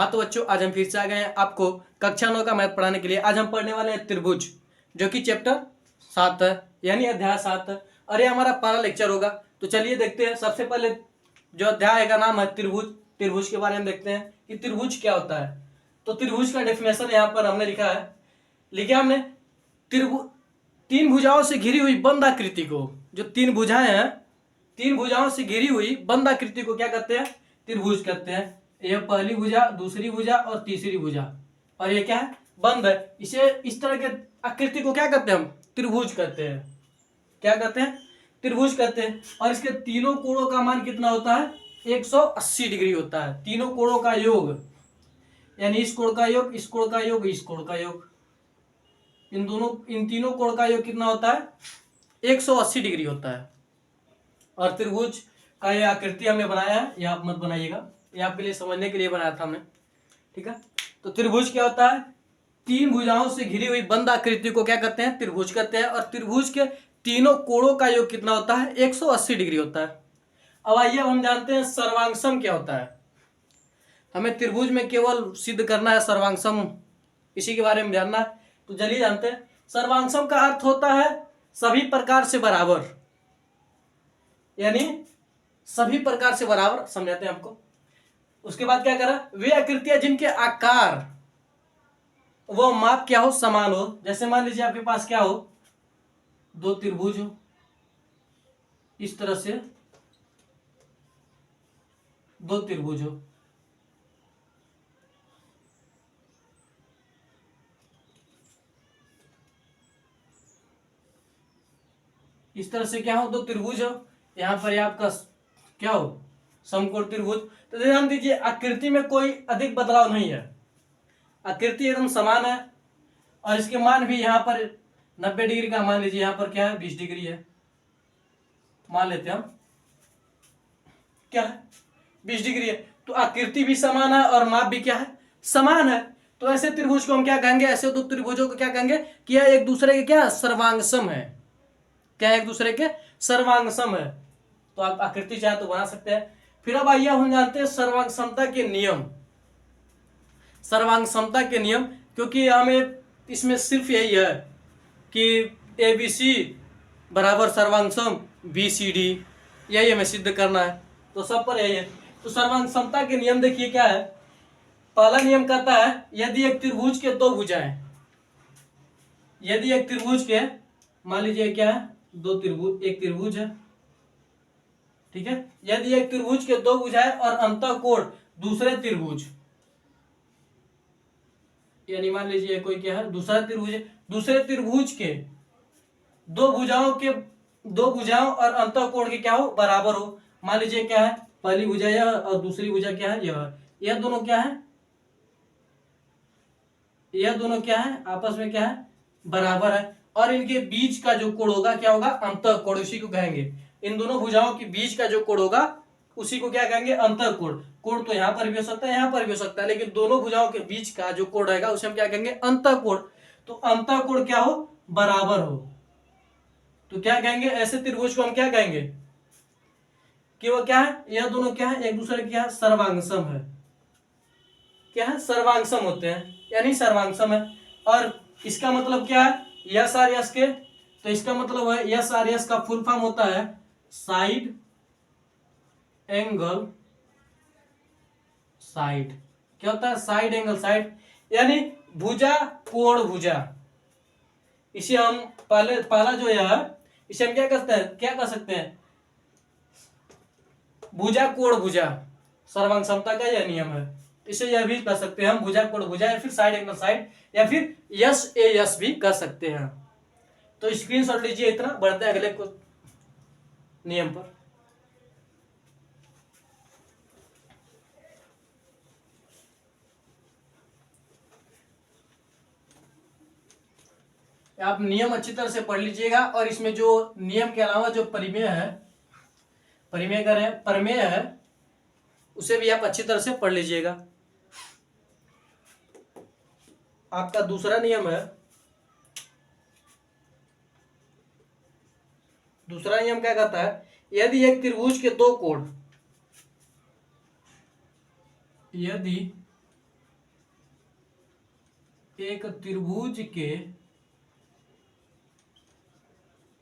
हाँ तो बच्चों, आज हम फिर से आ गए हैं आपको कक्षा 9 का मैथ पढ़ाने के लिए। आज हम पढ़ने वाले हैं त्रिभुज, जो कि चैप्टर 7 है, यानी अध्याय 7 है, और ये हमारा पहला लेक्चर होगा। तो चलिए देखते हैं। सबसे पहले जो अध्याय का नाम है त्रिभुज, त्रिभुज के बारे में देखते हैं कि त्रिभुज क्या होता है। तो त्रिभुज का डेफिनेशन यहाँ पर हमने लिखा हमने तीन भुजाओं से घिरी हुई बंद आकृति को, जो तीन भुजाएं हैं, तीन भुजाओं से घिरी हुई बंद आकृति को क्या कहते हैं? त्रिभुज कहते हैं। यह पहली भुजा, दूसरी भुजा और तीसरी भुजा, और ये क्या है? बंद है। इसे इस तरह के आकृति को क्या कहते हैं? हम त्रिभुज कहते हैं। क्या कहते हैं? त्रिभुज कहते हैं। और इसके तीनों कोणों का मान कितना होता है? 180 डिग्री होता है। तीनों कोणों का योग, यानी इस कोण का योग, इस कोण का योग, इस कोण का योग, इन तीनों कोण का योग कितना होता है? 180 डिग्री होता है। और त्रिभुज का ये आकृति हमने बनाया है, ये आप मत बनाइएगा, ये आपके लिए समझने के लिए बनाया था हमने, ठीक है। तो त्रिभुज क्या होता है? तीन भुजाओं से घिरी हुई बंद आकृति को क्या कहते हैं? त्रिभुज कहते हैं। और त्रिभुज के तीनों कोणों का योग कितना होता है? 180 डिग्री होता है। अब आइए हम जानते हैं सर्वांगसम क्या होता है। हमें त्रिभुज में केवल सिद्ध करना है सर्वांगसम, इसी के बारे में जानना है। तो चलिए जानते हैं। सर्वांगसम का अर्थ होता है सभी प्रकार से बराबर, यानी सभी प्रकार से बराबर, समझाते हैं आपको। उसके बाद क्या करा? वे आकृतियां जिनके आकार वो माप क्या हो? समान हो। जैसे मान लीजिए आपके पास क्या हो? दो त्रिभुज हो, इस तरह से दो त्रिभुज हो, इस तरह से क्या हो? दो त्रिभुज हो। यहां पर आपका क्या हो? समकोण त्रिभुज। तो ध्यान दीजिए, आकृति में कोई अधिक बदलाव नहीं है, आकृति एकदम समान है। और इसके मान भी यहाँ पर 90 डिग्री का मान लीजिए, यहाँ पर क्या है? 20 डिग्री है, मान लेते हैं हम। क्या है? 20 डिग्री है। तो आकृति भी समान है और माप भी क्या है? समान है। तो ऐसे त्रिभुज को हम क्या कहेंगे? ऐसे दो त्रिभुजों को क्या कहेंगे? कि यह एक दूसरे के क्या? सर्वांगसम है। क्या एक दूसरे के सर्वांगसम है। तो आप आकृति चाहे तो बना सकते हैं। फिर अब आइए हम जानते हैं सर्वांगसमता के नियम। सर्वांगसमता के नियम, क्योंकि हमें इसमें सिर्फ यही है कि ABC बराबर सर्वांगसम BCD, यही हमें सिद्ध करना है। तो सब पर यही है। तो सर्वांगसमता के नियम देखिए क्या है। पहला नियम कहता है, यदि एक त्रिभुज के दो भुजाएं, यदि एक त्रिभुज के, मान लीजिए क्या है? दो त्रिभुज, एक त्रिभुज है, ठीक है। यदि एक त्रिभुज के दो भुजाएं और अंतःकोण दूसरे त्रिभुज, यानी मान लीजिए कोई क्या है? दूसरा त्रिभुज है, दूसरे त्रिभुज के दो भुजाओं और अंतःकोण के क्या हो? बराबर हो। मान लीजिए क्या है? पहली भुजा यह और दूसरी भुजा क्या है? यह दोनों क्या है? यह दोनों क्या है? आपस में क्या है? बराबर है। और इनके बीच का जो कोण होगा क्या होगा? अंतःकोण, उसी को कहेंगे। इन दोनों भुजाओं के बीच का जो कोण होगा उसी को क्या कहेंगे? अंतःकोण। कोण तो यहाँ पर भी हो सकता है, यहाँ पर भी हो सकता है, लेकिन दोनों भुजाओं के बीच का जो कोण रहेगा उसे हम क्या कहेंगे? अंतःकोण। तो अंतःकोण क्या हो? बराबर हो। तो क्या कहेंगे? ऐसे त्रिभुज को हम क्या कहेंगे? कि वो क्या है? यह दोनों क्या है? एक दूसरे क्या है? सर्वांगसम है। क्या है? सर्वांगसम होते हैं, यानी सर्वांगसम है। और इसका मतलब क्या है? यस और यस के, तो इसका मतलब है यस और यस का फुल फॉर्म होता है साइड एंगल साइड। क्या होता है? साइड एंगल साइड, यानी भुजा कोण भुजा। इसे हम पहला जो है इसे हम क्या कहते हैं? क्या कह सकते हैं? भुजा कोण भुजा। सर्वांगसमता का यह नियम है। इसे यह भी कह सकते हैं हम भुजा कोण भुजा, या फिर साइड एंगल साइड, या फिर यस ए यस भी कह सकते हैं। तो स्क्रीनशॉट लीजिए इतना, बढ़ते हैं अगले कुछ नियम पर। आप नियम अच्छी तरह से पढ़ लीजिएगा, और इसमें जो नियम के अलावा जो प्रमेय है उसे भी आप अच्छी तरह से पढ़ लीजिएगा। आपका दूसरा नियम है, दूसरा नियम क्या कहता है? यदि एक त्रिभुज के दो कोण, यदि एक त्रिभुज के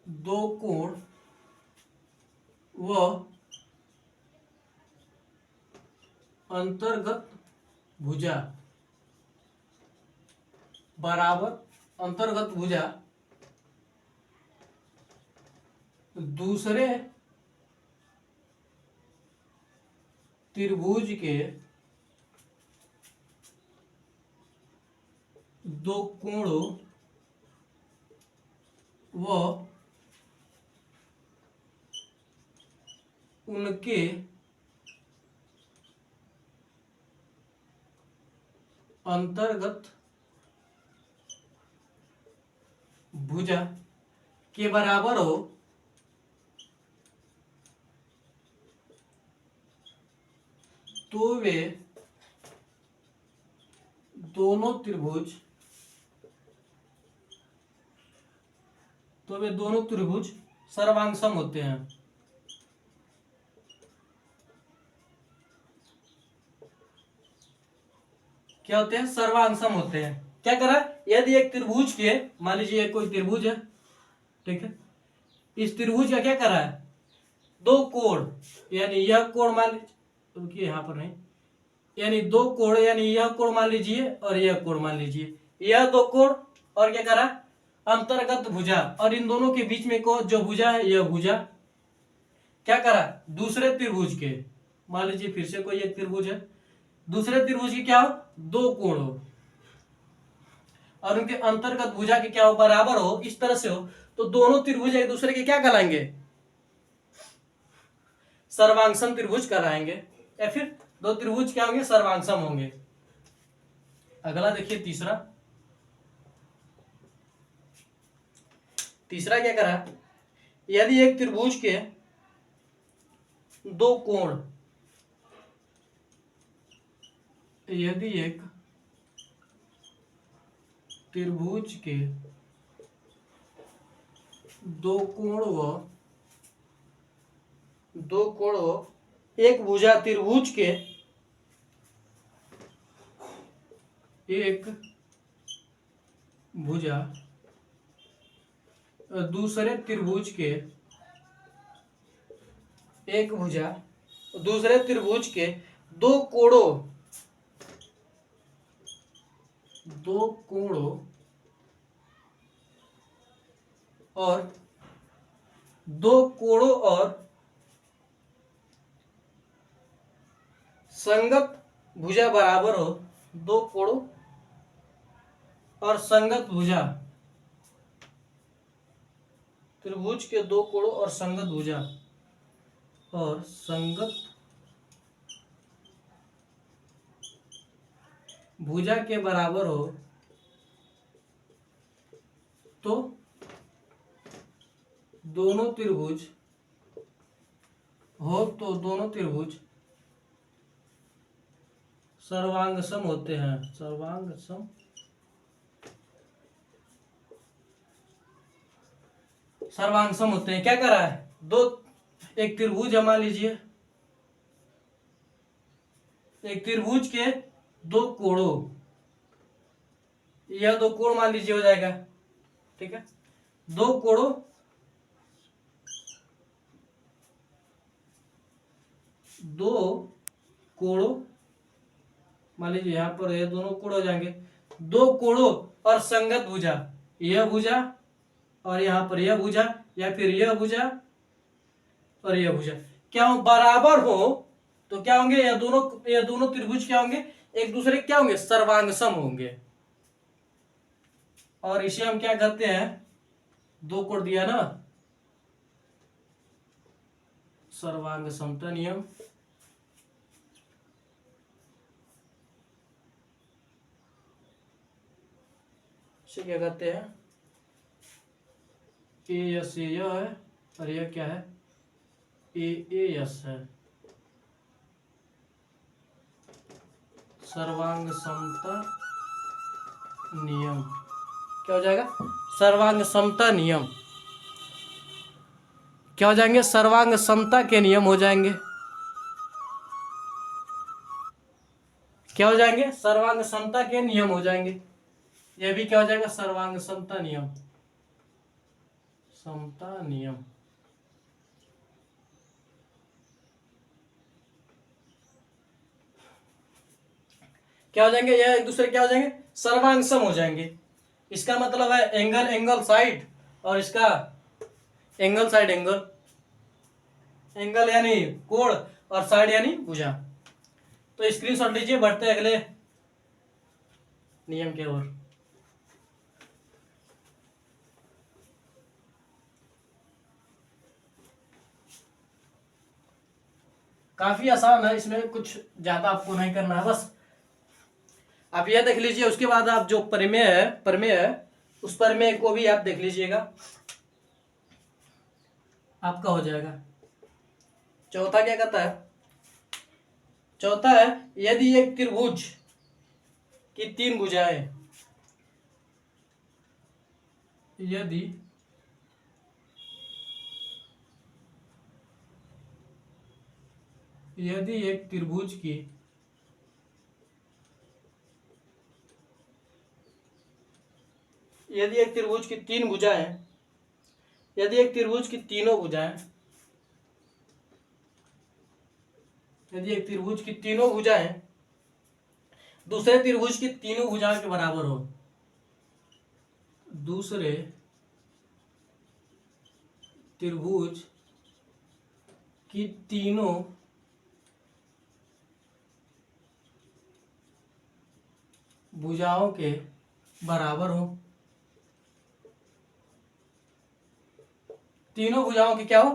दो कोण व अंतर्गत भुजा बराबर अंतर्गत भुजा दूसरे त्रिभुज के दो कोणों व उनके अंतर्गत भुजा के बराबर हो तो वे दोनों त्रिभुज सर्वांगसम होते हैं। क्या होते हैं? सर्वांगसम होते हैं। क्या करा? यदि एक त्रिभुज के, मान लीजिए कोई त्रिभुज है, ठीक है, इस त्रिभुज का क्या करा है? दो कोण, यानी यह कोण मान लीजिए, रुकिए यहां पर नहीं, यानी दो कोण, यानी यह कोण मान लीजिए और यह कोण मान लीजिए, यह दो कोण, और क्या करा? अंतर्गत भुजा, और इन दोनों के बीच में को जो भुजा है, यह भुजा क्या करा? दूसरे त्रिभुज के, मान लीजिए फिर से कोई एक त्रिभुज है, दूसरे त्रिभुज की क्या हो? दो कोण हो, और उनके अंतर्गत भुजा के क्या हो? बराबर हो, इस तरह से हो, तो दोनों त्रिभुज एक दूसरे के क्या कहलाएंगे? सर्वांगसम त्रिभुज कहलाएंगे। या फिर दो त्रिभुज क्या होंगे? सर्वांगसम होंगे। अगला देखिए तीसरा क्या करा? यदि एक त्रिभुज के दो कोण, यदि एक त्रिभुज के दो कोण व एक भुजा त्रिभुज के एक भुजा दूसरे त्रिभुज के एक भुजा दूसरे त्रिभुज के दो कोणों और संगत भुजा बराबर हो, दो कोणों और संगत भुजा, त्रिभुज के दो कोणों और संगत भुजा के बराबर हो तो दोनों त्रिभुज सर्वांगसम होते हैं। सर्वांगसम होते हैं। क्या कर रहा है? एक त्रिभुज है, मान लीजिए एक त्रिभुज के दो कोणों, यह दो कोण मान लीजिए हो जाएगा, ठीक है, दो कोणों मान लीजिए यहां पर ये दोनों कोण हो जाएंगे, दो कोणों और संगत भुजा, यह भुजा और यहां पर यह भुजा, या फिर यह भुजा और यह भुजा क्या हो? बराबर हो, तो क्या होंगे? यह दोनों त्रिभुज क्या होंगे? एक दूसरे क्या होंगे? सर्वांगसम होंगे। और इसे हम क्या कहते हैं? दो कोण दिया ना, सर्वांग समता नियम। इसे क्या कहते हैं? ए यस यह है और यह क्या है? ए यस है। सर्वांग समता नियम क्या हो जाएगा? सर्वांग समता नियम क्या हो जाएंगे? सर्वांग समता के नियम हो जाएंगे। क्या हो जाएंगे? सर्वांग समता के नियम हो जाएंगे। यह भी क्या हो जाएगा, सर्वांग समता नियम, समता नियम। क्या हो जाएंगे, यह एक दूसरे क्या हो जाएंगे, सर्वांग सम हो जाएंगे। इसका मतलब है एंगल एंगल साइड, और इसका एंगल साइड एंगल, एंगल यानी कोण और साइड यानी भुजा। तो स्क्रीनशॉट लीजिए, बढ़ते हैं अगले नियम की ओर। काफी आसान है, इसमें कुछ ज्यादा आपको नहीं करना है, बस आप यह देख लीजिए। उसके बाद आप जो प्रमेय है उस प्रमेय को भी आप देख लीजिएगा, आपका हो जाएगा। चौथा क्या कहता है, चौथा है यदि एक त्रिभुज की तीन भुजाएं, यदि एक त्रिभुज की तीन भुजाएं, यदि एक त्रिभुज की तीनों भुजाएं, यदि एक त्रिभुज की तीनों भुजाएं दूसरे त्रिभुज की तीनों भुजाओं के बराबर हो, दूसरे त्रिभुज की तीनों भुजाओं के बराबर हो, तीनों भुजाओं की क्या हो,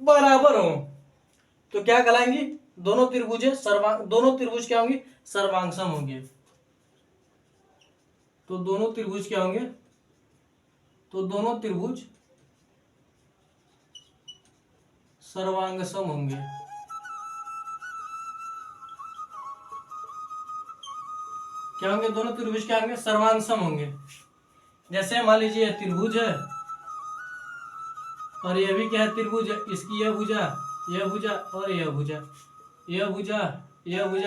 बराबर हो, तो क्या कहलाएंगी, दोनों त्रिभुज क्या होंगे, सर्वांगसम होंगे। तो दोनों त्रिभुज क्या होंगे, तो दोनों त्रिभुज सर्वांगसम होंगे। क्या होंगे, दोनों त्रिभुज क्या होंगे, सर्वांगसम होंगे। जैसे मान लीजिए त्रिभुज है और यह भी क्या है, त्रिभुज है, इसकी यह भुजा और यह भुजा, यह भुजा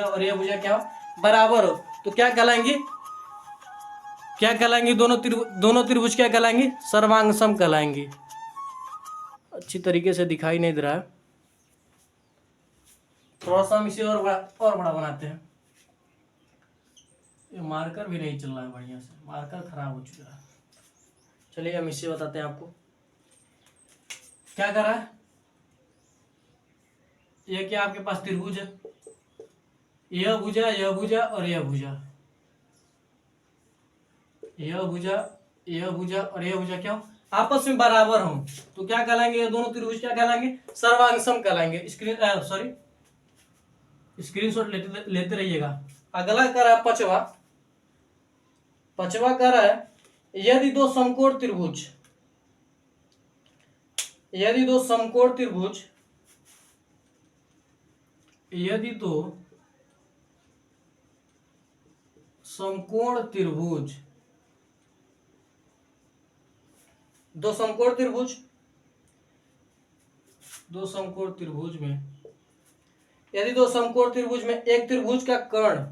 और यह भुजा क्या हो, बराबर हो, तो क्या कहलाएंगी, दोनों त्रिभुज क्या कहलाएंगे, सर्वांगसम कहलाएंगी। अच्छी तरीके से दिखाई नहीं दे रहा है, थोड़ा सा हम इसे और बड़ा बनाते हैं। ये मार्कर भी नहीं चल रहा है बढ़िया से, मार्कर खराब हो चुका है। चलिए हम इसे बताते हैं आपको क्या कर रहा है। ये क्या आपके पास त्रिभुज है, यह भुजा और यह भुजा, यह भुजा और यह भुजा क्या हो, आपस में बराबर हो, तो क्या कहलाएंगे, ये दोनों त्रिभुज क्या कहलाएंगे, सर्वांगसम कहलाएंगे। स्क्रीनशॉट लेते रहिएगा। अगला कर रहा है पांचवा कर रहा है यदि दो समकोण त्रिभुज, यदि दो समकोण त्रिभुज दो समकोण त्रिभुज में, यदि दो समकोण त्रिभुज में एक त्रिभुज का कर्ण,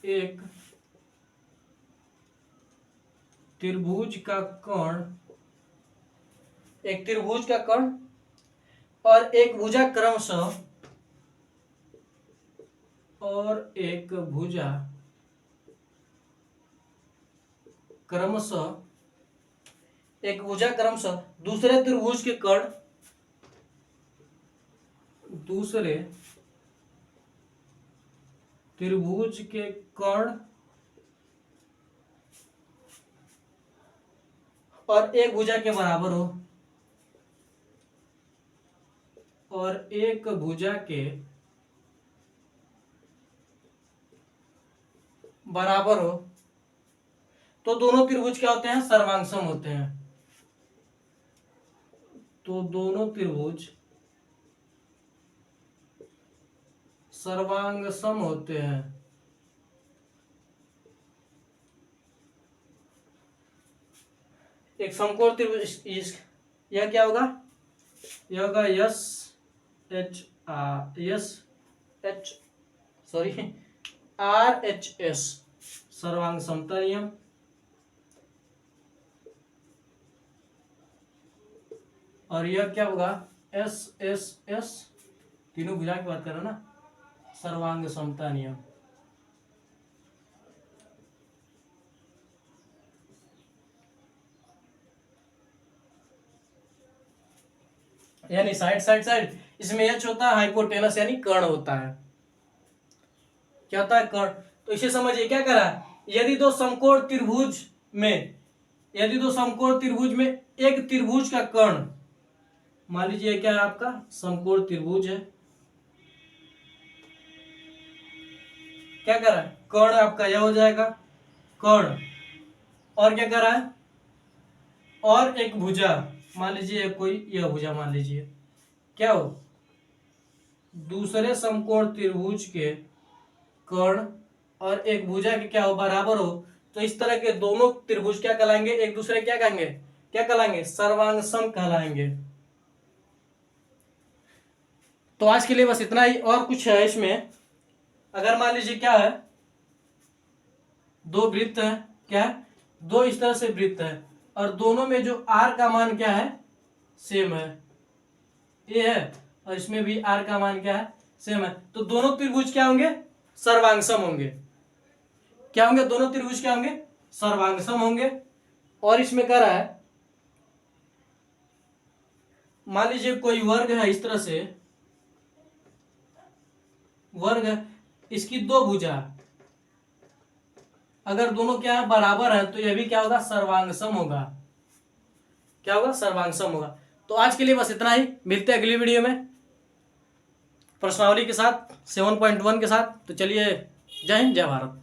एक त्रिभुज का कर्ण और एक भुजा क्रमशः, दूसरे त्रिभुज के कर्ण, और एक भुजा के बराबर हो, और एक भुजा के बराबर हो, तो दोनों त्रिभुज क्या होते हैं, सर्वांगसम होते हैं। तो दोनों त्रिभुज सर्वांगसम होते हैं। एक समकोण त्रिभुज, यह क्या होगा, यह होगा RHS, सर्वांग समता नियम। और यह क्या होगा, एस एस एस, तीनों भुजा की बात कर रहे हो ना, सर्वांग समता नियम। यानी साइड साइड साइड, इसमें एच होता है, हाइपोटेनस यानी कर्ण होता है। क्या होता है, कर्ण। तो इसे समझिए क्या करा, यदि दो समकोण त्रिभुज में, यदि दो समकोण त्रिभुज में एक त्रिभुज का कर्ण, मान लीजिए क्या है आपका समकोण त्रिभुज है, क्या कर रहा है, कर्ण आपका यह हो जाएगा कर्ण, और क्या कर रहा है, और एक भुजा, मान लीजिए कोई यह भुजा मान लीजिए, क्या हो, दूसरे समकोण त्रिभुज के कर्ण और एक भुजा के क्या हो, बराबर हो, तो इस तरह के दोनों त्रिभुज क्या कहलाएंगे, एक दूसरे क्या कहेंगे, क्या कहलाएंगे, सर्वांगसम कहलाएंगे। तो आज के लिए बस इतना ही। और कुछ है इसमें, अगर मान लीजिए क्या है, दो वृत्त है, क्या है, दो इस तरह से वृत्त है, और दोनों में जो आर का मान क्या है, सेम है, ये है, और इसमें भी आर का मान क्या है, सेम है, तो दोनों त्रिभुज क्या होंगे, सर्वांगसम होंगे। क्या होंगे, दोनों त्रिभुज क्या होंगे, सर्वांगसम होंगे। और इसमें कह रहा है, मान लीजिए कोई वर्ग है इस तरह से, वर्ग है, इसकी दो भुजा, अगर दोनों क्या है, बराबर है, तो यह भी क्या होगा, सर्वांगसम होगा। क्या होगा, सर्वांगसम होगा। तो आज के लिए बस इतना ही, मिलते हैं अगली वीडियो में प्रश्नावली के साथ 7.1 के साथ। तो चलिए, जय हिंद, जय भारत।